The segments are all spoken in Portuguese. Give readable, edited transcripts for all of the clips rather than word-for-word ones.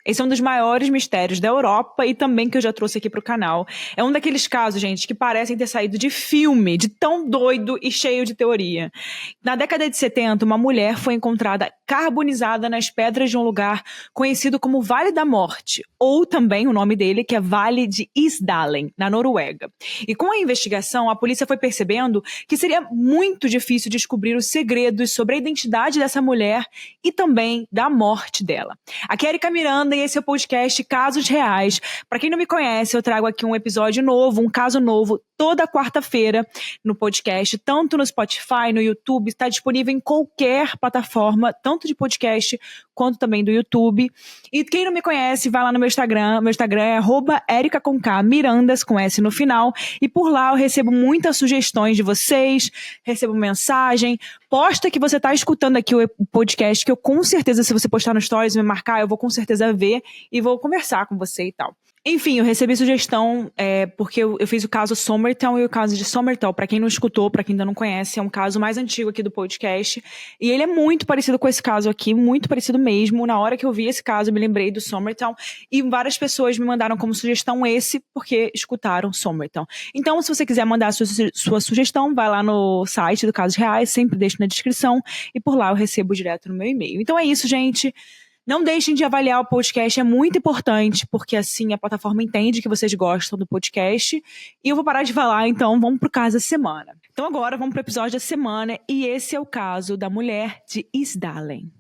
Esse é um dos maiores mistérios da Europa e também que eu já trouxe aqui pro canal. É um daqueles casos, gente, que parecem ter saído de filme, de tão doido e cheio de teoria. Na década de 70, uma mulher foi encontrada carbonizada nas pedras de um lugar conhecido como Vale da Morte, ou também o nome dele, que é Vale de Isdalen, na Noruega. E com a investigação, a polícia foi percebendo que seria muito difícil descobrir os segredos sobre a identidade dessa mulher e também da morte dela. Aqui é Erika Miranda e esse é o podcast Casos Reais. Para quem não me conhece, eu trago aqui um episódio novo, um caso novo, toda quarta-feira no podcast, tanto no Spotify, no YouTube, está disponível em qualquer plataforma, tanto de podcast quanto também do YouTube. E quem não me conhece, vai lá no meu Instagram é @erica_mirandas, com S no final, e por lá eu recebo muitas sugestões de vocês, recebo mensagem, posta que você está escutando aqui o podcast, que eu com certeza, se você postar no Stories e me marcar, eu vou com certeza ver e vou conversar com você e tal. Enfim, eu recebi sugestão porque eu fiz o caso Somertown e o caso de Somertown. Pra quem não escutou, pra quem ainda não conhece, é um caso mais antigo aqui do podcast. E ele é muito parecido com esse caso aqui, muito parecido mesmo. Na hora que eu vi esse caso, eu me lembrei do Somertown. E várias pessoas me mandaram como sugestão esse, porque escutaram Somertown. Então, se você quiser mandar a sua sugestão, vai lá no site do Casos Reais, sempre deixo na descrição. E por lá eu recebo direto no meu e-mail. Então é isso, gente. Não deixem de avaliar o podcast, é muito importante, porque assim a plataforma entende que vocês gostam do podcast. E eu vou parar de falar, então vamos pro caso da semana. Então agora vamos pro episódio da semana, e esse é o caso da mulher de Isdalen.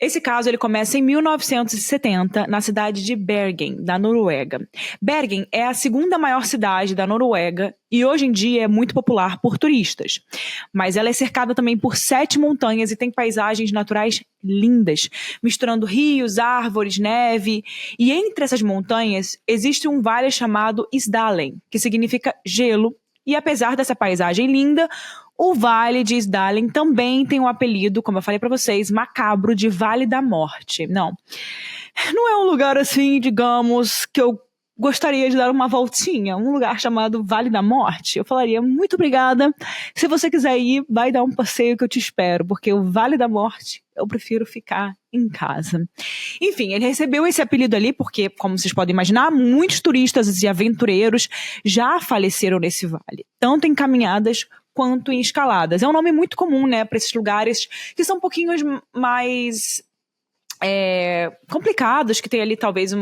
Esse caso ele começa em 1970, na cidade de Bergen, da Noruega. Bergen é a segunda maior cidade da Noruega e hoje em dia é muito popular por turistas. Mas ela é cercada também por 7 montanhas e tem paisagens naturais lindas, misturando rios, árvores, neve. E entre essas montanhas existe um vale chamado Isdalen, que significa gelo. E apesar dessa paisagem linda, o Vale de Isdalen também tem um apelido, como eu falei para vocês, macabro, de Vale da Morte. Não é um lugar assim, digamos, que eu gostaria de dar uma voltinha, um lugar chamado Vale da Morte. Eu falaria, muito obrigada. Se você quiser ir, vai dar um passeio que eu te espero, porque o Vale da Morte eu prefiro ficar em casa. Enfim, ele recebeu esse apelido ali porque, como vocês podem imaginar, muitos turistas e aventureiros já faleceram nesse vale, tanto em caminhadas quanto em escaladas. É um nome muito comum, né, para esses lugares que são um pouquinho mais complicados, que tem ali talvez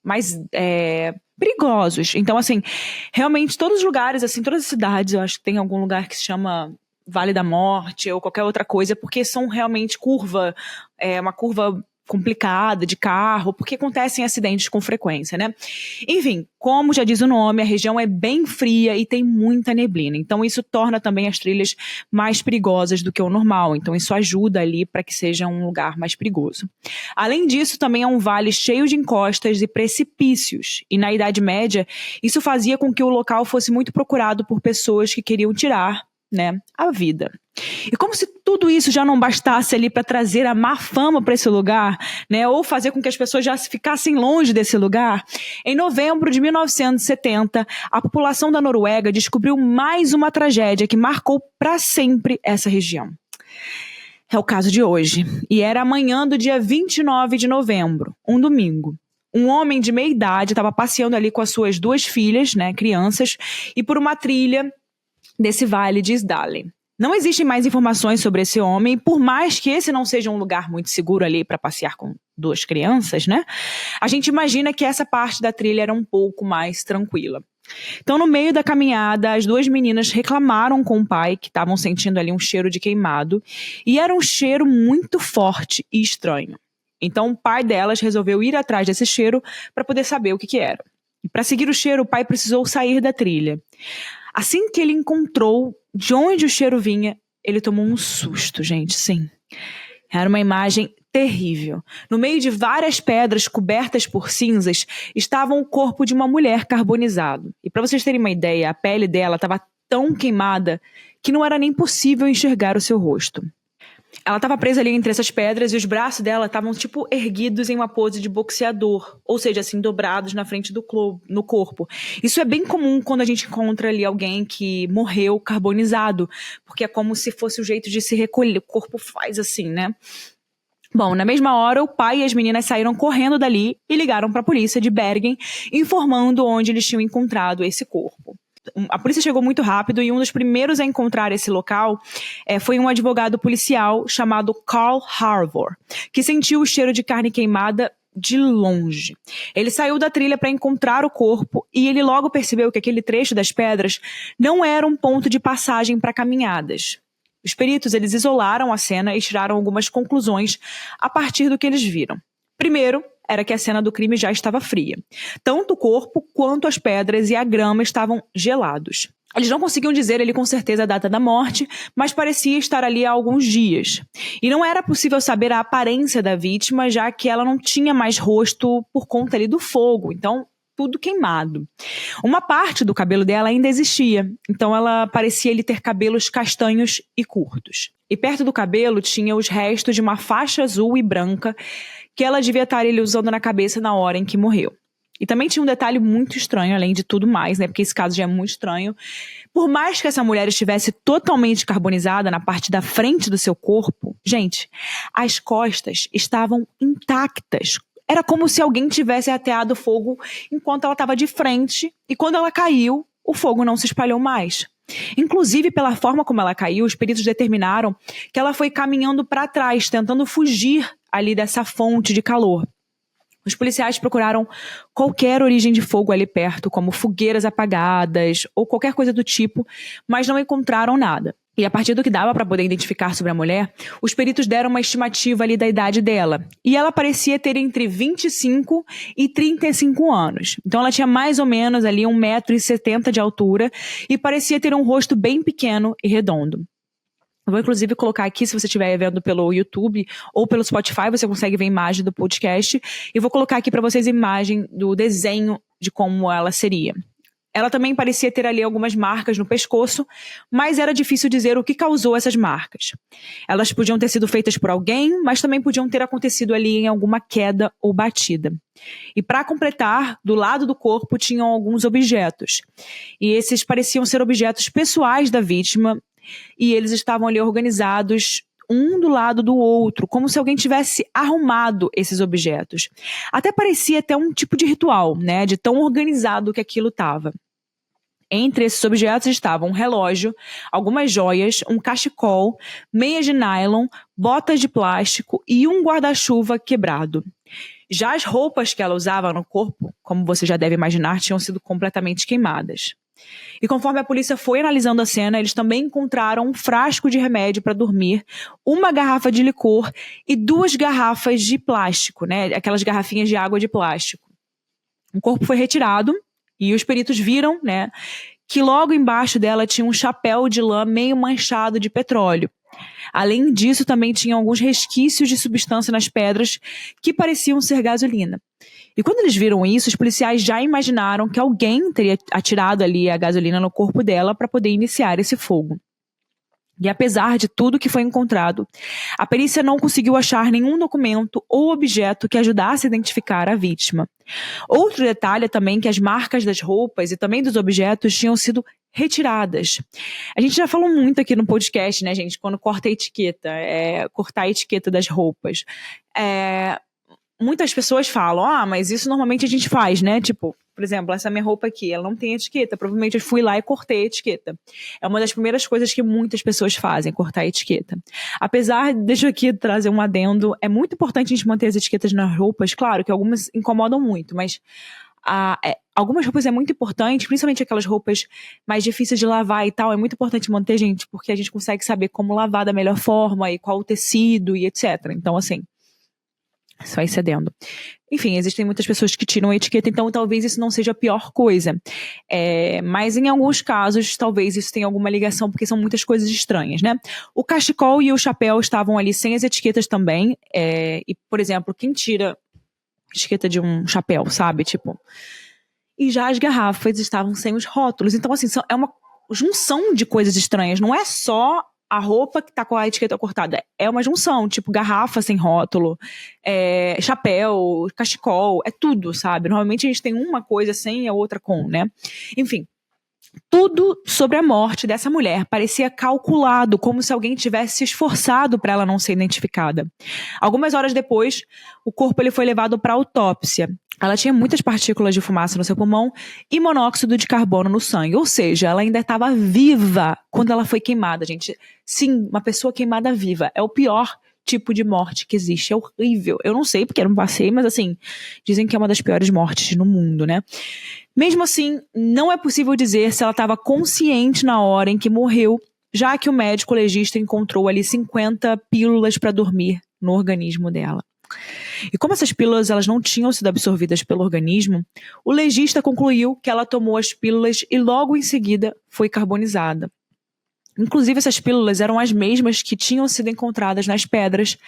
mais perigosos. Então, assim, realmente todos os lugares, assim, todas as cidades, eu acho que tem algum lugar que se chama Vale da Morte ou qualquer outra coisa, porque são realmente uma curva complicada de carro, porque acontecem acidentes com frequência, né? Enfim, como já diz o nome, a região é bem fria e tem muita neblina, então isso torna também as trilhas mais perigosas do que o normal, então isso ajuda ali para que seja um lugar mais perigoso. Além disso, também é um vale cheio de encostas e precipícios, e na Idade Média, isso fazia com que o local fosse muito procurado por pessoas que queriam tirar, né, a vida. E como se tudo isso já não bastasse ali para trazer a má fama para esse lugar, né, ou fazer com que as pessoas já ficassem longe desse lugar, em novembro de 1970, a população da Noruega descobriu mais uma tragédia que marcou para sempre essa região. É o caso de hoje. E era a manhã do dia 29 de novembro, um domingo. Um homem de meia idade estava passeando ali com as suas 2 filhas, né, crianças, e por uma trilha desse vale de Isdalen. Não existem mais informações sobre esse homem, por mais que esse não seja um lugar muito seguro ali para passear com 2 crianças, né? A gente imagina que essa parte da trilha era um pouco mais tranquila. Então, no meio da caminhada, as 2 meninas reclamaram com o pai que estavam sentindo ali um cheiro de queimado, e era um cheiro muito forte e estranho. Então, o pai delas resolveu ir atrás desse cheiro para poder saber o que era. E para seguir o cheiro, o pai precisou sair da trilha. Assim que ele encontrou de onde o cheiro vinha, ele tomou um susto, gente, sim. Era uma imagem terrível. No meio de várias pedras cobertas por cinzas, estava o corpo de uma mulher carbonizado. E para vocês terem uma ideia, a pele dela estava tão queimada que não era nem possível enxergar o seu rosto. Ela estava presa ali entre essas pedras e os braços dela estavam tipo erguidos em uma pose de boxeador, ou seja, assim, dobrados na frente no corpo. Isso é bem comum quando a gente encontra ali alguém que morreu carbonizado, porque é como se fosse o jeito de se recolher, o corpo faz assim, né? Bom, na mesma hora, o pai e as meninas saíram correndo dali e ligaram para a polícia de Bergen, informando onde eles tinham encontrado esse corpo. A polícia chegou muito rápido e um dos primeiros a encontrar esse local foi um advogado policial chamado Carl Harvor, que sentiu o cheiro de carne queimada de longe. Ele saiu da trilha para encontrar o corpo e ele logo percebeu que aquele trecho das pedras não era um ponto de passagem para caminhadas. Os peritos, eles isolaram a cena e tiraram algumas conclusões a partir do que eles viram. Primeiro, era que a cena do crime já estava fria. Tanto o corpo quanto as pedras e a grama estavam gelados. Eles não conseguiam dizer ali com certeza a data da morte, mas parecia estar ali há alguns dias. E não era possível saber a aparência da vítima, já que ela não tinha mais rosto por conta ali do fogo. Então, tudo queimado. Uma parte do cabelo dela ainda existia, então ela parecia ele ter cabelos castanhos e curtos. E perto do cabelo tinha os restos de uma faixa azul e branca que ela devia estar ele usando na cabeça na hora em que morreu. E também tinha um detalhe muito estranho, além de tudo mais, né? Porque esse caso já é muito estranho. Por mais que essa mulher estivesse totalmente carbonizada na parte da frente do seu corpo, gente, as costas estavam intactas. Era como se alguém tivesse ateado fogo enquanto ela estava de frente e quando ela caiu, o fogo não se espalhou mais. Inclusive, pela forma como ela caiu, os peritos determinaram que ela foi caminhando para trás, tentando fugir ali dessa fonte de calor. Os policiais procuraram qualquer origem de fogo ali perto, como fogueiras apagadas ou qualquer coisa do tipo, mas não encontraram nada. E a partir do que dava para poder identificar sobre a mulher, os peritos deram uma estimativa ali da idade dela. E ela parecia ter entre 25 e 35 anos. Então ela tinha mais ou menos ali 1,70 m de altura e parecia ter um rosto bem pequeno e redondo. Eu vou inclusive colocar aqui, se você estiver vendo pelo YouTube ou pelo Spotify, você consegue ver a imagem do podcast. E vou colocar aqui para vocês a imagem do desenho de como ela seria. Ela também parecia ter ali algumas marcas no pescoço, mas era difícil dizer o que causou essas marcas. Elas podiam ter sido feitas por alguém, mas também podiam ter acontecido ali em alguma queda ou batida. E para completar, do lado do corpo tinham alguns objetos. E esses pareciam ser objetos pessoais da vítima, e eles estavam ali organizados um do lado do outro, como se alguém tivesse arrumado esses objetos. Até parecia até um tipo de ritual, né, de tão organizado que aquilo estava. Entre esses objetos estavam um relógio, algumas joias, um cachecol, meias de nylon, botas de plástico e um guarda-chuva quebrado. Já as roupas que ela usava no corpo, como você já deve imaginar, tinham sido completamente queimadas. E conforme a polícia foi analisando a cena, eles também encontraram um frasco de remédio para dormir, uma garrafa de licor e 2 garrafas de plástico, né? Aquelas garrafinhas de água de plástico. O corpo foi retirado e os peritos viram, né, que logo embaixo dela tinha um chapéu de lã meio manchado de petróleo. Além disso, também tinha alguns resquícios de substância nas pedras que pareciam ser gasolina. E quando eles viram isso, os policiais já imaginaram que alguém teria atirado ali a gasolina no corpo dela para poder iniciar esse fogo. E apesar de tudo que foi encontrado, a perícia não conseguiu achar nenhum documento ou objeto que ajudasse a identificar a vítima. Outro detalhe é também que as marcas das roupas e também dos objetos tinham sido retiradas. A gente já falou muito aqui no podcast, né, gente, quando corta a etiqueta, cortar a etiqueta das roupas. Muitas pessoas falam, mas isso normalmente a gente faz, né? Tipo, por exemplo, essa minha roupa aqui, ela não tem etiqueta. Provavelmente eu fui lá e cortei a etiqueta. É uma das primeiras coisas que muitas pessoas fazem, cortar a etiqueta. Apesar, deixa eu aqui trazer um adendo, é muito importante a gente manter as etiquetas nas roupas. Claro que algumas incomodam muito, mas algumas roupas é muito importante, principalmente aquelas roupas mais difíceis de lavar e tal, é muito importante manter, gente, porque a gente consegue saber como lavar da melhor forma e qual o tecido e etc. Então, assim, só excedendo. Enfim, existem muitas pessoas que tiram a etiqueta, então talvez isso não seja a pior coisa. Mas em alguns casos, talvez isso tenha alguma ligação, porque são muitas coisas estranhas, né? O cachecol e o chapéu estavam ali sem as etiquetas também. E, por exemplo, quem tira a etiqueta de um chapéu, sabe? Tipo. E já as garrafas estavam sem os rótulos. Então, assim, é uma junção de coisas estranhas. Não é só a roupa que tá com a etiqueta cortada. É uma junção, tipo garrafa sem rótulo, chapéu, cachecol, é tudo, sabe? Normalmente a gente tem uma coisa sem e a outra com, né? Enfim, tudo sobre a morte dessa mulher parecia calculado, como se alguém tivesse se esforçado para ela não ser identificada. Algumas horas depois, o corpo ele foi levado para autópsia. Ela tinha muitas partículas de fumaça no seu pulmão e monóxido de carbono no sangue. Ou seja, ela ainda estava viva quando ela foi queimada, gente. Sim, uma pessoa queimada viva. É o pior tipo de morte que existe. É horrível. Eu não sei porque eu não passei, mas assim, dizem que é uma das piores mortes no mundo, né? Mesmo assim, não é possível dizer se ela estava consciente na hora em que morreu, já que o médico legista encontrou ali 50 pílulas para dormir no organismo dela. E como essas pílulas elas não tinham sido absorvidas pelo organismo, o legista concluiu que ela tomou as pílulas e logo em seguida foi carbonizada. Inclusive, essas pílulas eram as mesmas que tinham sido encontradas nas pedras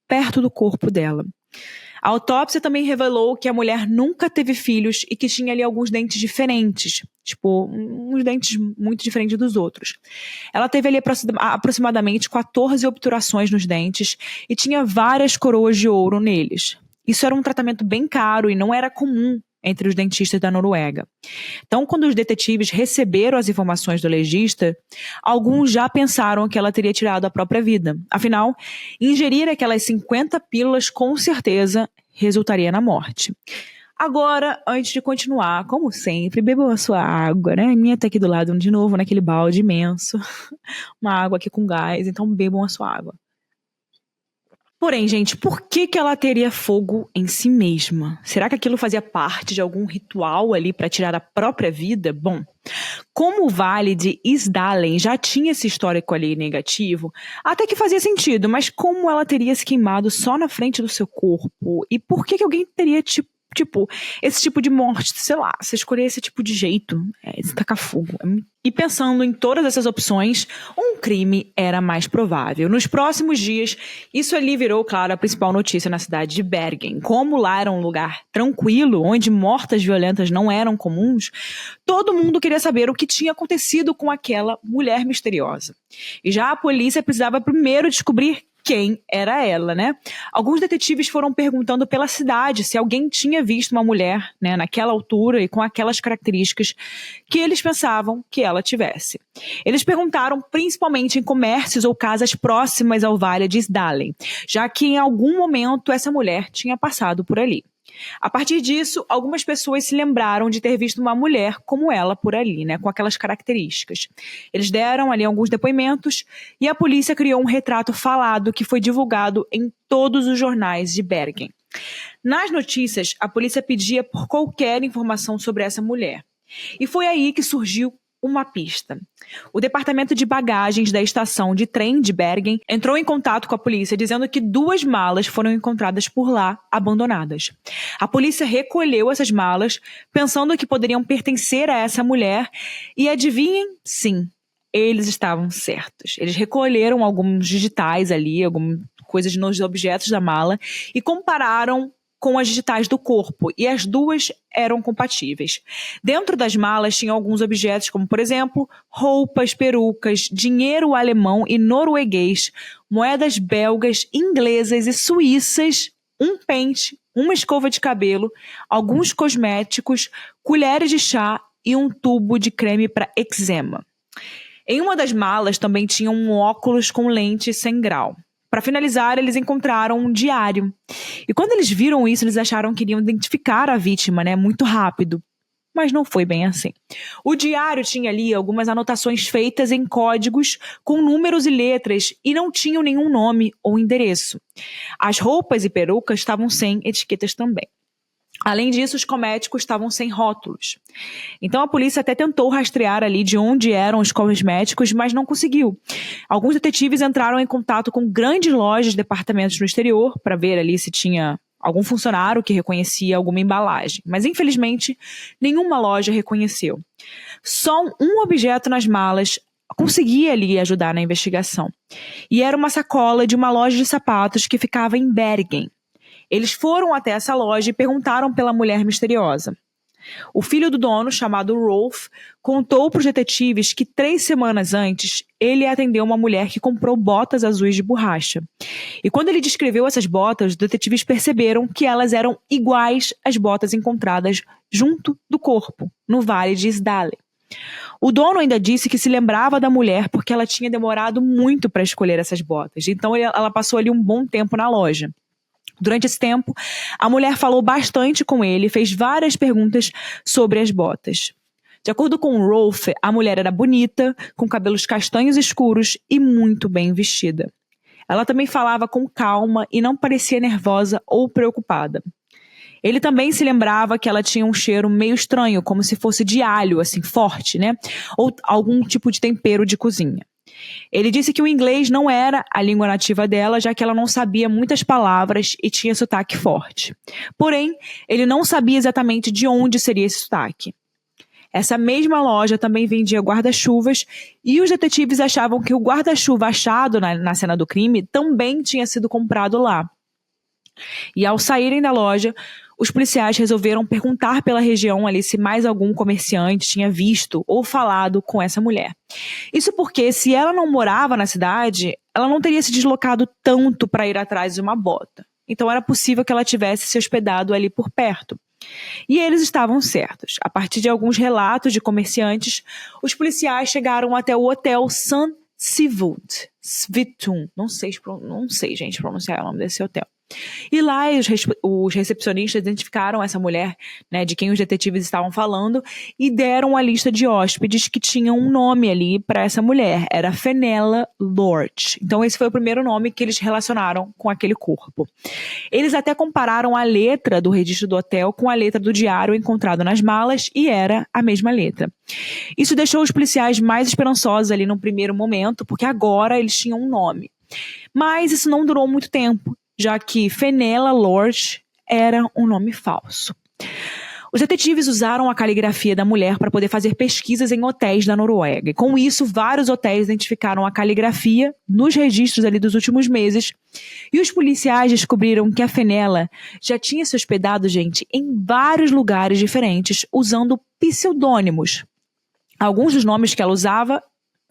perto do corpo dela. A autópsia também revelou que a mulher nunca teve filhos e que tinha ali alguns dentes diferentes, tipo, uns dentes muito diferentes dos outros. Ela teve ali aproximadamente 14 obturações nos dentes e tinha várias coroas de ouro neles. Isso era um tratamento bem caro e não era comum entre os dentistas da Noruega. Então, quando os detetives receberam as informações do legista, alguns já pensaram que ela teria tirado a própria vida. Afinal, ingerir aquelas 50 pílulas com certeza resultaria na morte. Agora, antes de continuar, como sempre, bebam a sua água, né? A minha tá aqui do lado de novo, naquele balde imenso. Uma água aqui com gás, então bebam a sua água. Porém, gente, por que ela teria fogo em si mesma? Será que aquilo fazia parte de algum ritual ali para tirar a própria vida? Bom, como o Vale de Isdalen já tinha esse histórico ali negativo, até que fazia sentido, mas como ela teria se queimado só na frente do seu corpo? E por que alguém teria, esse tipo de morte, sei lá, você escolher esse tipo de jeito, tacar fogo. E pensando em todas essas opções, um crime era mais provável. Nos próximos dias, isso ali virou, claro, a principal notícia na cidade de Bergen. Como lá era um lugar tranquilo, onde mortes violentas não eram comuns, todo mundo queria saber o que tinha acontecido com aquela mulher misteriosa. E já a polícia precisava primeiro descobrir quem era ela, né? Alguns detetives foram perguntando pela cidade se alguém tinha visto uma mulher, né, naquela altura e com aquelas características que eles pensavam que ela tivesse. Eles perguntaram principalmente em comércios ou casas próximas ao Vale de Isdalen, já que em algum momento essa mulher tinha passado por ali. A partir disso, algumas pessoas se lembraram de ter visto uma mulher como ela por ali, né, com aquelas características. Eles deram ali alguns depoimentos e a polícia criou um retrato falado que foi divulgado em todos os jornais de Bergen. Nas notícias, a polícia pedia por qualquer informação sobre essa mulher. E foi aí que surgiu uma pista. O departamento de bagagens da estação de trem de Bergen entrou em contato com a polícia dizendo que 2 malas foram encontradas por lá, abandonadas. A polícia recolheu essas malas, pensando que poderiam pertencer a essa mulher, e adivinhem? Sim, eles estavam certos. Eles recolheram alguns digitais ali, algumas coisas nos objetos da mala, e compararam com as digitais do corpo, e as duas eram compatíveis. Dentro das malas tinham alguns objetos, como, por exemplo, roupas, perucas, dinheiro alemão e norueguês, moedas belgas, inglesas e suíças, um pente, uma escova de cabelo, alguns cosméticos, colheres de chá e um tubo de creme para eczema. Em uma das malas também tinha um óculos com lente 100 grau. Para finalizar, eles encontraram um diário. E quando eles viram isso, eles acharam que iriam identificar a vítima, né, muito rápido. Mas não foi bem assim. O diário tinha ali algumas anotações feitas em códigos com números e letras e não tinham nenhum nome ou endereço. As roupas e perucas estavam sem etiquetas também. Além disso, os cosméticos estavam sem rótulos. Então a polícia até tentou rastrear ali de onde eram os cosméticos, mas não conseguiu. Alguns detetives entraram em contato com grandes lojas de departamentos no exterior para ver ali se tinha algum funcionário que reconhecia alguma embalagem. Mas infelizmente, nenhuma loja reconheceu. Só um objeto nas malas conseguia ali ajudar na investigação. E era uma sacola de uma loja de sapatos que ficava em Bergen. Eles foram até essa loja e perguntaram pela mulher misteriosa. O filho do dono, chamado Rolf, contou para os detetives que 3 semanas antes, ele atendeu uma mulher que comprou botas azuis de borracha. E quando ele descreveu essas botas, os detetives perceberam que elas eram iguais às botas encontradas junto do corpo, no Vale de Isdalen. O dono ainda disse que se lembrava da mulher porque ela tinha demorado muito para escolher essas botas. Então ela passou ali um bom tempo na loja. Durante esse tempo, a mulher falou bastante com ele e fez várias perguntas sobre as botas. De acordo com Rolf, a mulher era bonita, com cabelos castanhos escuros e muito bem vestida. Ela também falava com calma e não parecia nervosa ou preocupada. Ele também se lembrava que ela tinha um cheiro meio estranho, como se fosse de alho, assim, forte, né? Ou algum tipo de tempero de cozinha. Ele disse que o inglês não era a língua nativa dela, já que ela não sabia muitas palavras e tinha sotaque forte. Porém, ele não sabia exatamente de onde seria esse sotaque. Essa mesma loja também vendia guarda-chuvas e os detetives achavam que o guarda-chuva achado na cena do crime também tinha sido comprado lá. E ao saírem da loja, os policiais resolveram perguntar pela região ali se mais algum comerciante tinha visto ou falado com essa mulher. Isso porque, se ela não morava na cidade, ela não teria se deslocado tanto para ir atrás de uma bota. Então era possível que ela tivesse se hospedado ali por perto. E eles estavam certos. A partir de alguns relatos de comerciantes, os policiais chegaram até o hotel San Svitun. Não sei, gente, pronunciar o nome desse hotel. E lá os recepcionistas identificaram essa mulher, né, de quem os detetives estavam falando, e deram a lista de hóspedes que tinham um nome ali para essa mulher. Era Fenella Lord. Então esse foi o primeiro nome que eles relacionaram com aquele corpo. Eles até compararam a letra do registro do hotel com a letra do diário encontrado nas malas e era a mesma letra. Isso deixou os policiais mais esperançosos ali no primeiro momento, porque agora eles tinham um nome. Mas isso não durou muito tempo, já que Fenella Lord era um nome falso. Os detetives usaram a caligrafia da mulher para poder fazer pesquisas em hotéis da Noruega. E com isso, vários hotéis identificaram a caligrafia nos registros ali dos últimos meses. E os policiais descobriram que a Fenella já tinha se hospedado, gente, em vários lugares diferentes, usando pseudônimos. Alguns dos nomes que ela usava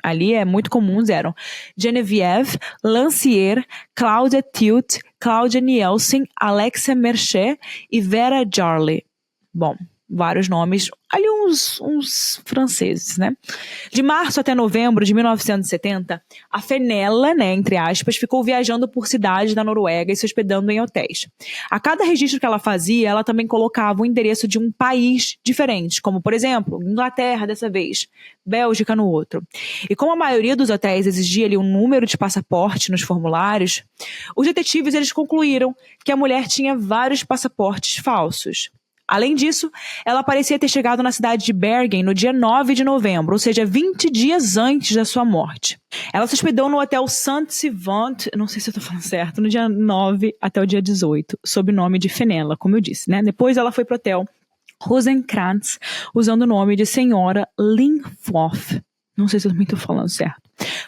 ali muito comuns eram Geneviève, Lancier, Claudia Tilt, Claudia Nielsen, Alexa Merchet e Vera Jarley. Bom, vários nomes, ali uns franceses, né? De março até novembro de 1970, a Fenella, né, entre aspas, ficou viajando por cidades da Noruega e se hospedando em hotéis. A cada registro que ela fazia, ela também colocava o endereço de um país diferente, como, por exemplo, Inglaterra dessa vez, Bélgica no outro. E como a maioria dos hotéis exigia ali um número de passaporte nos formulários, os detetives eles concluíram que a mulher tinha vários passaportes falsos. Além disso, ela parecia ter chegado na cidade de Bergen no dia 9 de novembro, ou seja, 20 dias antes da sua morte. Ela se hospedou no hotel St. Sivant, não sei se eu estou falando certo, no dia 9 até o dia 18, sob o nome de Fenella, como eu disse, né? Depois ela foi para o hotel Rosenkrantz, usando o nome de Senhora Linfoff. Não sei se eu também estou falando certo.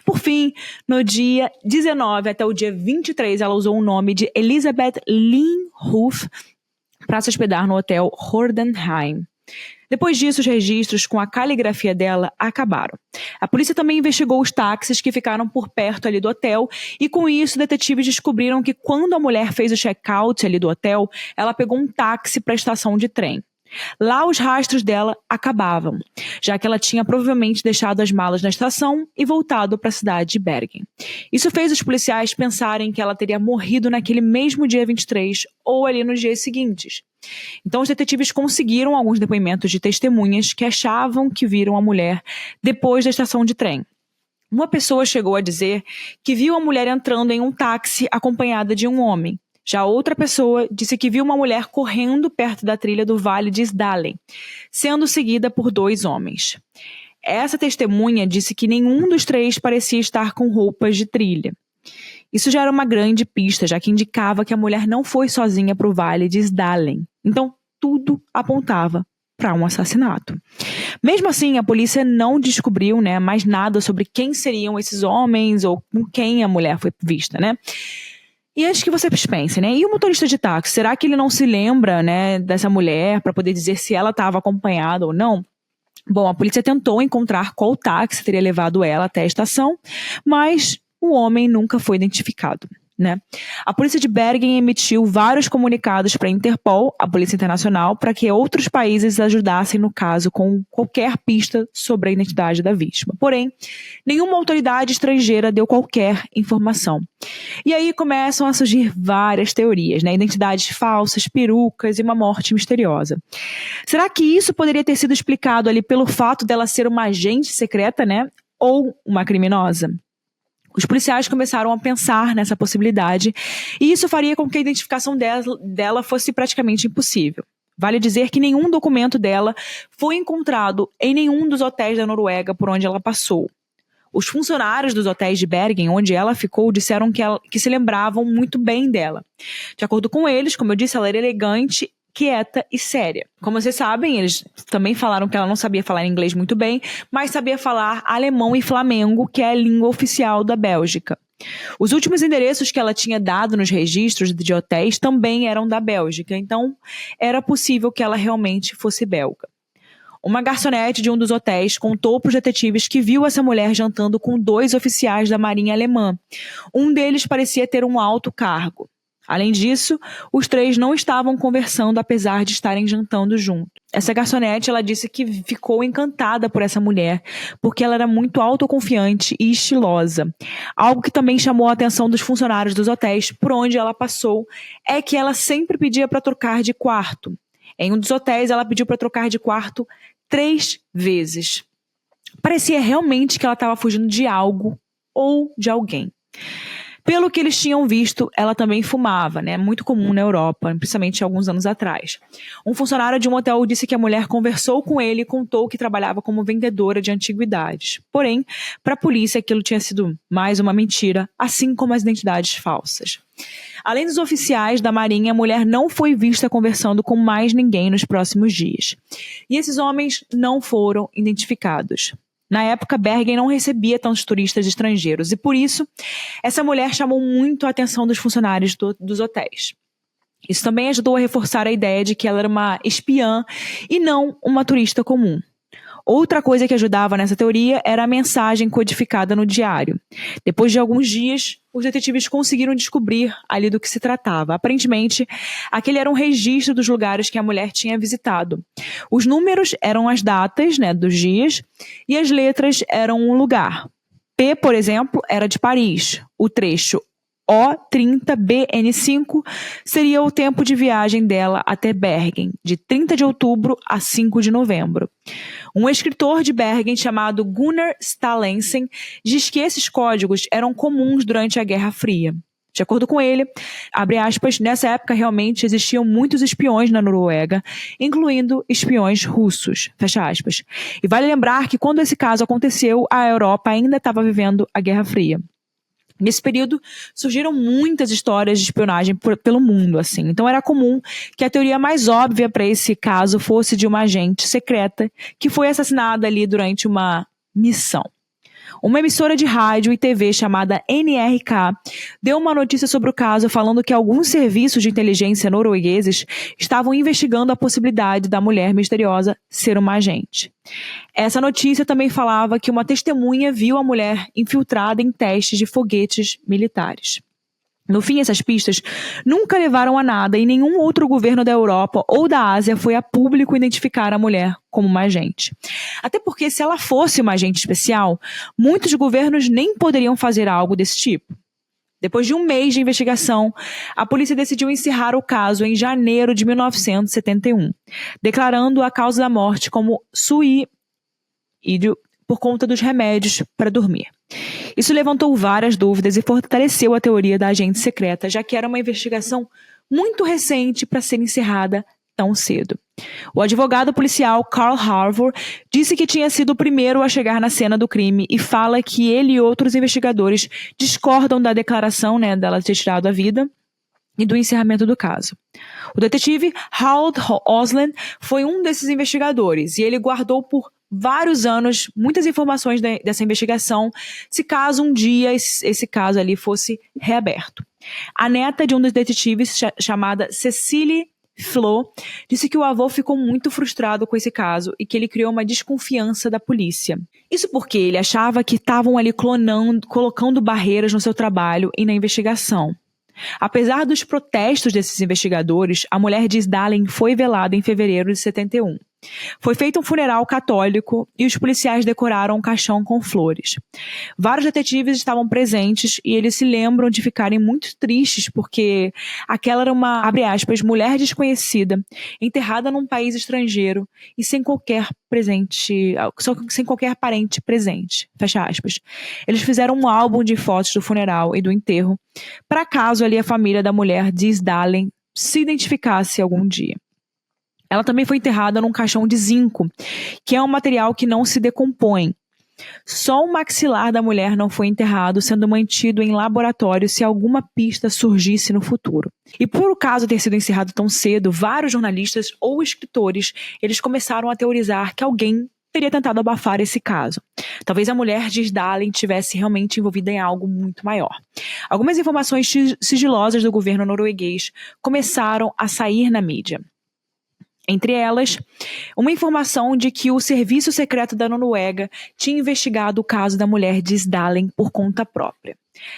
Por fim, no dia 19 até o dia 23, ela usou o nome de Elisabeth Linhoff para se hospedar no hotel Hordenheim. Depois disso, os registros com a caligrafia dela acabaram. A polícia também investigou os táxis que ficaram por perto ali do hotel e com isso, detetives descobriram que quando a mulher fez o check-out ali do hotel, ela pegou um táxi para a estação de trem. Lá os rastros dela acabavam, já que ela tinha provavelmente deixado as malas na estação e voltado para a cidade de Bergen. Isso fez os policiais pensarem que ela teria morrido naquele mesmo dia 23 ou ali nos dias seguintes. Então os detetives conseguiram alguns depoimentos de testemunhas que achavam que viram a mulher depois da estação de trem. Uma pessoa chegou a dizer que viu a mulher entrando em um táxi acompanhada de um homem. Já outra pessoa disse que viu uma mulher correndo perto da trilha do Vale de Isdalen, sendo seguida por 2 homens. Essa testemunha disse que nenhum dos 3 parecia estar com roupas de trilha. Isso já era uma grande pista, já que indicava que a mulher não foi sozinha para o Vale de Isdalen. Então, tudo apontava para um assassinato. Mesmo assim, a polícia não descobriu, né, mais nada sobre quem seriam esses homens ou com quem a mulher foi vista, né? E antes que você pense, né? E o motorista de táxi? Será que ele não se lembra, né, dessa mulher para poder dizer se ela estava acompanhada ou não? Bom, a polícia tentou encontrar qual táxi teria levado ela até a estação, mas o homem nunca foi identificado, né? A polícia de Bergen emitiu vários comunicados para a Interpol, a Polícia Internacional, para que outros países ajudassem no caso com qualquer pista sobre a identidade da vítima. Porém, nenhuma autoridade estrangeira deu qualquer informação. E aí começam a surgir várias teorias, né? Identidades falsas, perucas e uma morte misteriosa. Será que isso poderia ter sido explicado ali pelo fato dela ser uma agente secreta, né? Ou uma criminosa? Os policiais começaram a pensar nessa possibilidade e isso faria com que a identificação dela fosse praticamente impossível. Vale dizer que nenhum documento dela foi encontrado em nenhum dos hotéis da Noruega por onde ela passou. Os funcionários dos hotéis de Bergen, onde ela ficou, disseram que se lembravam muito bem dela. De acordo com eles, como eu disse, ela era elegante, quieta e séria. Como vocês sabem, eles também falaram que ela não sabia falar inglês muito bem, mas sabia falar alemão e flamengo, que é a língua oficial da Bélgica. Os últimos endereços que ela tinha dado nos registros de hotéis também eram da Bélgica, então era possível que ela realmente fosse belga. Uma garçonete de um dos hotéis contou para os detetives que viu essa mulher jantando com 2 oficiais da Marinha Alemã. Um deles parecia ter um alto cargo. Além disso, os 3 não estavam conversando apesar de estarem jantando juntos. Essa garçonete, ela disse que ficou encantada por essa mulher, porque ela era muito autoconfiante e estilosa. Algo que também chamou a atenção dos funcionários dos hotéis por onde ela passou é que ela sempre pedia para trocar de quarto. Em um dos hotéis, ela pediu para trocar de quarto 3 vezes. Parecia realmente que ela estava fugindo de algo ou de alguém. Pelo que eles tinham visto, ela também fumava, né? Muito comum na Europa, principalmente alguns anos atrás. Um funcionário de um hotel disse que a mulher conversou com ele e contou que trabalhava como vendedora de antiguidades. Porém, para a polícia, aquilo tinha sido mais uma mentira, assim como as identidades falsas. Além dos oficiais da Marinha, a mulher não foi vista conversando com mais ninguém nos próximos dias. E esses homens não foram identificados. Na época, Bergen não recebia tantos turistas estrangeiros e, por isso, essa mulher chamou muito a atenção dos funcionários dos hotéis. Isso também ajudou a reforçar a ideia de que ela era uma espiã e não uma turista comum. Outra coisa que ajudava nessa teoria era a mensagem codificada no diário. Depois de alguns dias, os detetives conseguiram descobrir ali do que se tratava. Aparentemente, aquele era um registro dos lugares que a mulher tinha visitado. Os números eram as datas, né, dos dias, e as letras eram um lugar. P, por exemplo, era de Paris. O trecho O30BN5 seria o tempo de viagem dela até Bergen, de 30 de outubro a 5 de novembro. Um escritor de Bergen chamado Gunnar Stallensen diz que esses códigos eram comuns durante a Guerra Fria. De acordo com ele, abre aspas, nessa época realmente existiam muitos espiões na Noruega, incluindo espiões russos, fecha aspas. E vale lembrar que quando esse caso aconteceu, a Europa ainda estava vivendo a Guerra Fria. Nesse período, surgiram muitas histórias de espionagem pelo mundo, assim. Então, era comum que a teoria mais óbvia para esse caso fosse de uma agente secreta que foi assassinada ali durante uma missão. Uma emissora de rádio e TV chamada NRK deu uma notícia sobre o caso falando que alguns serviços de inteligência noruegueses estavam investigando a possibilidade da mulher misteriosa ser uma agente. Essa notícia também falava que uma testemunha viu a mulher infiltrada em testes de foguetes militares. No fim, essas pistas nunca levaram a nada e nenhum outro governo da Europa ou da Ásia foi a público identificar a mulher como uma agente. Até porque, se ela fosse uma agente especial, muitos governos nem poderiam fazer algo desse tipo. Depois de um mês de investigação, a polícia decidiu encerrar o caso em janeiro de 1971, declarando a causa da morte como suicídio por conta dos remédios para dormir. Isso levantou várias dúvidas e fortaleceu a teoria da agente secreta, já que era uma investigação muito recente para ser encerrada tão cedo. O advogado policial Carl Harvor disse que tinha sido o primeiro a chegar na cena do crime e fala que ele e outros investigadores discordam da declaração, dela ter tirado a vida e do encerramento do caso. O detetive Harold Osland foi um desses investigadores e ele guardou por vários anos muitas informações dessa investigação, se caso um dia esse caso ali fosse reaberto. A neta de um dos detetives, chamada Cecily Flo, disse que o avô ficou muito frustrado com esse caso e que ele criou uma desconfiança da polícia. Isso porque ele achava que estavam ali colocando barreiras no seu trabalho e na investigação. Apesar dos protestos desses investigadores, a mulher de Sdalin foi velada em fevereiro de 71. Foi feito um funeral católico e os policiais decoraram um caixão com flores. Vários detetives estavam presentes e eles se lembram de ficarem muito tristes porque aquela era uma, abre aspas, mulher desconhecida, enterrada num país estrangeiro e sem qualquer parente presente, fecha aspas. Eles fizeram um álbum de fotos do funeral e do enterro, para caso ali a família da mulher de Sdalin se identificasse algum dia. Ela também foi enterrada num caixão de zinco, que é um material que não se decompõe. Só o maxilar da mulher não foi enterrado, sendo mantido em laboratório se alguma pista surgisse no futuro. E por o caso ter sido encerrado tão cedo, vários jornalistas ou escritores, eles começaram a teorizar que alguém teria tentado abafar esse caso. Talvez a mulher de Sdalin tivesse realmente envolvida em algo muito maior. Algumas informações sigilosas do governo norueguês começaram a sair na mídia. Entre elas, uma informação de que o Serviço Secreto da Noruega tinha investigado o caso da mulher de Sdalin por conta própria.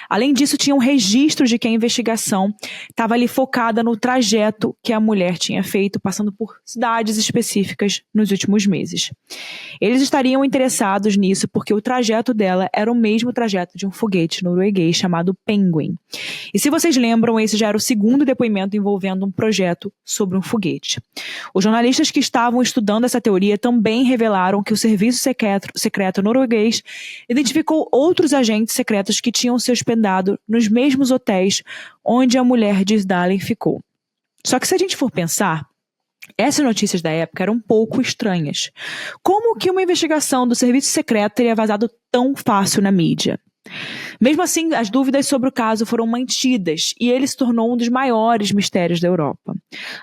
Além disso, tinham registros de que a investigação estava ali focada no trajeto que a mulher tinha feito, passando por cidades específicas nos últimos meses. Eles estariam interessados nisso porque o trajeto dela era o mesmo trajeto de um foguete norueguês chamado Penguin. E se vocês lembram, esse já era o segundo depoimento envolvendo um projeto sobre um foguete. Os jornalistas que estavam estudando essa teoria também revelaram que o Serviço Secreto norueguês identificou outros agentes secretos que tinham se hospedado nos mesmos hotéis onde a mulher de Sdalin ficou. Só que se a gente for pensar, essas notícias da época eram um pouco estranhas. Como que uma investigação do serviço secreto teria vazado tão fácil na mídia? Mesmo assim, as dúvidas sobre o caso foram mantidas e ele se tornou um dos maiores mistérios da Europa.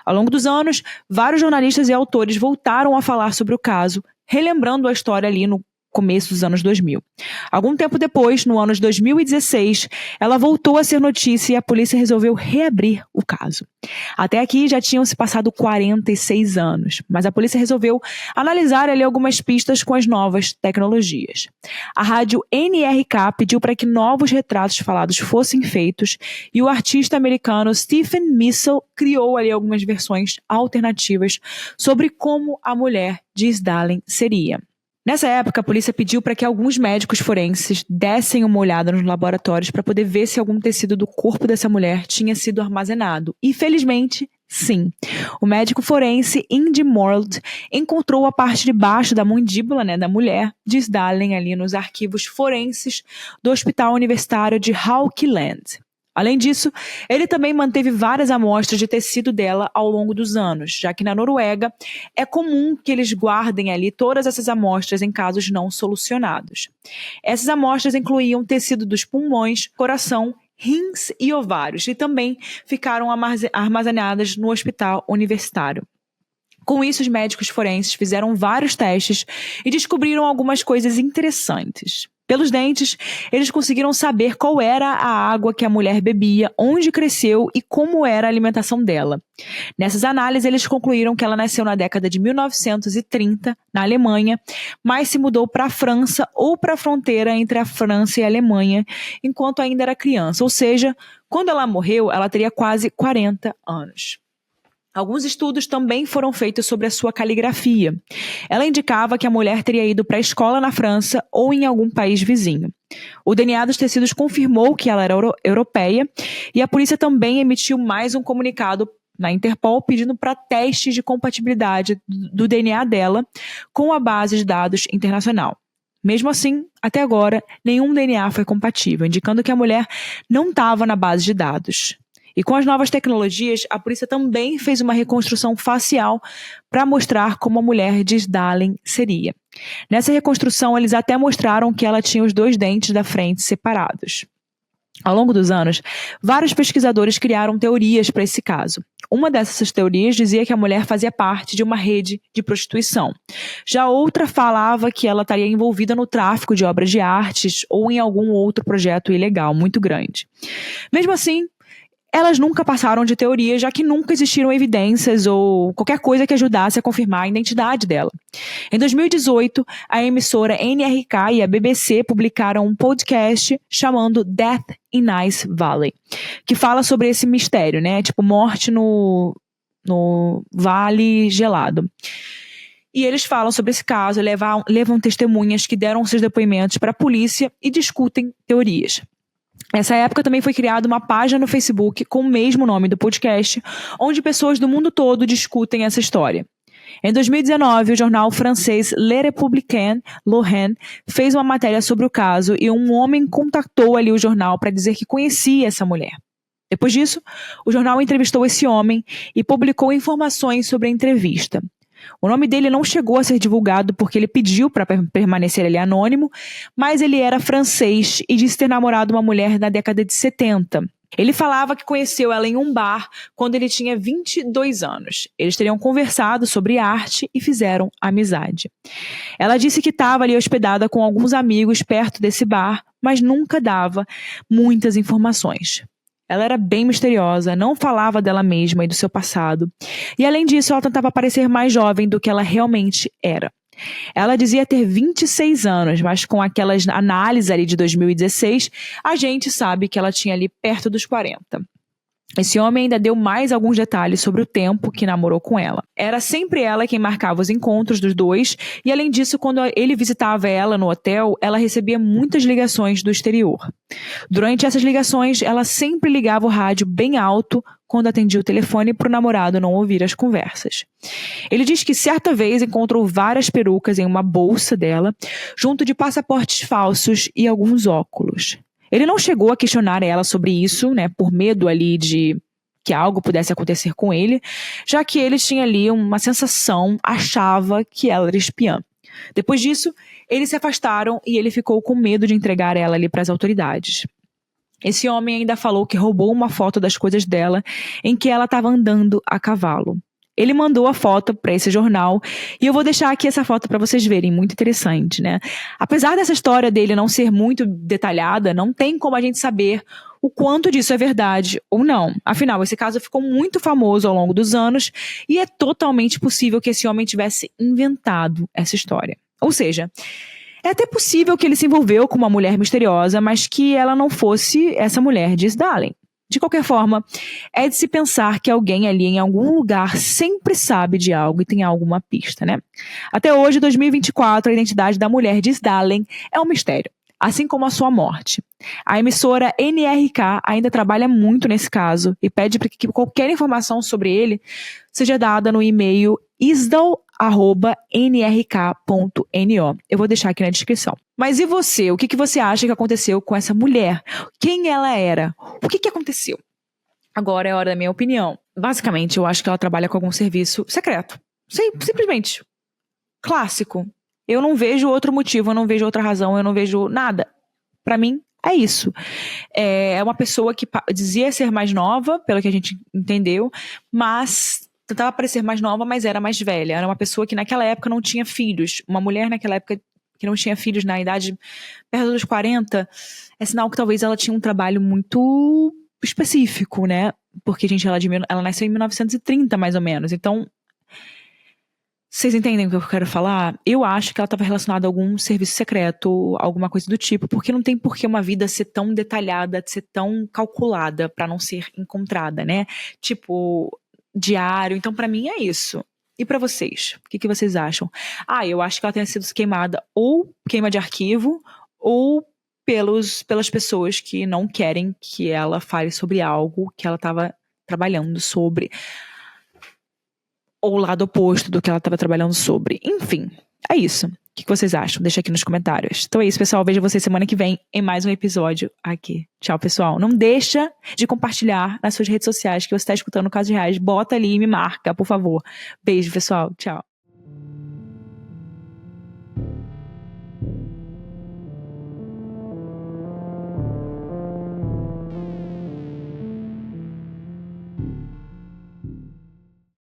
Ao longo dos anos, vários jornalistas e autores voltaram a falar sobre o caso, relembrando a história ali no começo dos anos 2000. Algum tempo depois, no ano de 2016, ela voltou a ser notícia e a polícia resolveu reabrir o caso. Até aqui já tinham se passado 46 anos, mas a polícia resolveu analisar ali algumas pistas com as novas tecnologias. A rádio NRK pediu para que novos retratos falados fossem feitos e o artista americano Stephen Missel criou ali algumas versões alternativas sobre como a mulher de Sdalin seria. Nessa época, a polícia pediu para que alguns médicos forenses dessem uma olhada nos laboratórios para poder ver se algum tecido do corpo dessa mulher tinha sido armazenado. E, felizmente, sim. O médico forense Indy Morld encontrou a parte de baixo da mandíbula, da mulher de Sdalin ali nos arquivos forenses do Hospital Universitário de Haukeland. Além disso, ele também manteve várias amostras de tecido dela ao longo dos anos, já que na Noruega é comum que eles guardem ali todas essas amostras em casos não solucionados. Essas amostras incluíam tecido dos pulmões, coração, rins e ovários, e também ficaram armazenadas no hospital universitário. Com isso, os médicos forenses fizeram vários testes e descobriram algumas coisas interessantes. Pelos dentes, eles conseguiram saber qual era a água que a mulher bebia, onde cresceu e como era a alimentação dela. Nessas análises, eles concluíram que ela nasceu na década de 1930, na Alemanha, mas se mudou para a França ou para a fronteira entre a França e a Alemanha, enquanto ainda era criança. Ou seja, quando ela morreu, ela teria quase 40 anos. Alguns estudos também foram feitos sobre a sua caligrafia. Ela indicava que a mulher teria ido para a escola na França ou em algum país vizinho. O DNA dos tecidos confirmou que ela era europeia e a polícia também emitiu mais um comunicado na Interpol pedindo para testes de compatibilidade do DNA dela com a base de dados internacional. Mesmo assim, até agora, nenhum DNA foi compatível, indicando que a mulher não estava na base de dados. E com as novas tecnologias, a polícia também fez uma reconstrução facial para mostrar como a mulher de Sdalin seria. Nessa reconstrução, eles até mostraram que ela tinha os 2 dentes da frente separados. Ao longo dos anos, vários pesquisadores criaram teorias para esse caso. Uma dessas teorias dizia que a mulher fazia parte de uma rede de prostituição. Já outra falava que ela estaria envolvida no tráfico de obras de artes ou em algum outro projeto ilegal muito grande. Mesmo assim, elas nunca passaram de teoria, já que nunca existiram evidências ou qualquer coisa que ajudasse a confirmar a identidade dela. Em 2018, a emissora NRK e a BBC publicaram um podcast chamando Death in Ice Valley, que fala sobre esse mistério, né? Tipo, morte no Vale Gelado. E eles falam sobre esse caso, levam testemunhas que deram seus depoimentos para a polícia e discutem teorias. Nessa época também foi criada uma página no Facebook com o mesmo nome do podcast, onde pessoas do mundo todo discutem essa história. Em 2019, o jornal francês Le Républicain Lorraine fez uma matéria sobre o caso e um homem contactou ali o jornal para dizer que conhecia essa mulher. Depois disso, o jornal entrevistou esse homem e publicou informações sobre a entrevista. O nome dele não chegou a ser divulgado porque ele pediu para permanecer ali anônimo, mas ele era francês e disse ter namorado uma mulher na década de 70. Ele falava que conheceu ela em um bar quando ele tinha 22 anos. Eles teriam conversado sobre arte e fizeram amizade. Ela disse que estava ali hospedada com alguns amigos perto desse bar, mas nunca dava muitas informações. Ela era bem misteriosa, não falava dela mesma e do seu passado. E além disso, ela tentava parecer mais jovem do que ela realmente era. Ela dizia ter 26 anos, mas com aquelas análises ali de 2016, a gente sabe que ela tinha ali perto dos 40. Esse homem ainda deu mais alguns detalhes sobre o tempo que namorou com ela. Era sempre ela quem marcava os encontros dos dois, e além disso, quando ele visitava ela no hotel, ela recebia muitas ligações do exterior. Durante essas ligações, ela sempre ligava o rádio bem alto quando atendia o telefone para o namorado não ouvir as conversas. Ele diz que certa vez encontrou várias perucas em uma bolsa dela, junto de passaportes falsos e alguns óculos. Ele não chegou a questionar ela sobre isso, né, por medo ali de que algo pudesse acontecer com ele, já que ele tinha ali uma sensação, achava que ela era espiã. Depois disso, eles se afastaram e ele ficou com medo de entregar ela ali para as autoridades. Esse homem ainda falou que roubou uma foto das coisas dela em que ela estava andando a cavalo. Ele mandou a foto para esse jornal e eu vou deixar aqui essa foto para vocês verem, muito interessante, né? Apesar dessa história dele não ser muito detalhada, não tem como a gente saber o quanto disso é verdade ou não. Afinal, esse caso ficou muito famoso ao longo dos anos e é totalmente possível que esse homem tivesse inventado essa história. Ou seja, é até possível que ele se envolveu com uma mulher misteriosa, mas que ela não fosse essa mulher, diz Darling. De qualquer forma, é de se pensar que alguém ali em algum lugar sempre sabe de algo e tem alguma pista, né? Até hoje, 2024, a identidade da mulher, diz Darling, é um mistério, assim como a sua morte. A emissora NRK ainda trabalha muito nesse caso e pede para que qualquer informação sobre ele seja dada no e-mail isdal@nrk.no. Eu vou deixar aqui na descrição. Mas e você? O que você acha que aconteceu com essa mulher? Quem ela era? O que aconteceu? Agora é a hora da minha opinião. Basicamente, eu acho que ela trabalha com algum serviço secreto. Simplesmente. Clássico. Eu não vejo outro motivo, eu não vejo outra razão, eu não vejo nada. Pra mim, é isso. É uma pessoa que dizia ser mais nova, pelo que a gente entendeu, mas tentava parecer mais nova, mas era mais velha. Era uma pessoa que naquela época não tinha filhos. Uma mulher naquela época que não tinha filhos na idade perto dos 40, é sinal que talvez ela tinha um trabalho muito específico, né? Porque, gente, ela nasceu em 1930, mais ou menos. Então, vocês entendem o que eu quero falar? Eu acho que ela estava relacionada a algum serviço secreto, alguma coisa do tipo, porque não tem por que uma vida ser tão detalhada, ser tão calculada para não ser encontrada, né? Tipo, diário. Então, para mim, é isso. E pra vocês? O que vocês acham? Eu acho que ela tenha sido queimada ou queima de arquivo ou pelas pessoas que não querem que ela fale sobre algo que ela estava trabalhando sobre. Ou o lado oposto do que ela estava trabalhando sobre. Enfim, é isso. O que vocês acham? Deixa aqui nos comentários. Então é isso, pessoal. Vejo vocês semana que vem em mais um episódio aqui. Tchau, pessoal. Não deixa de compartilhar nas suas redes sociais que você está escutando Casos Reais. Bota ali e me marca, por favor. Beijo, pessoal. Tchau.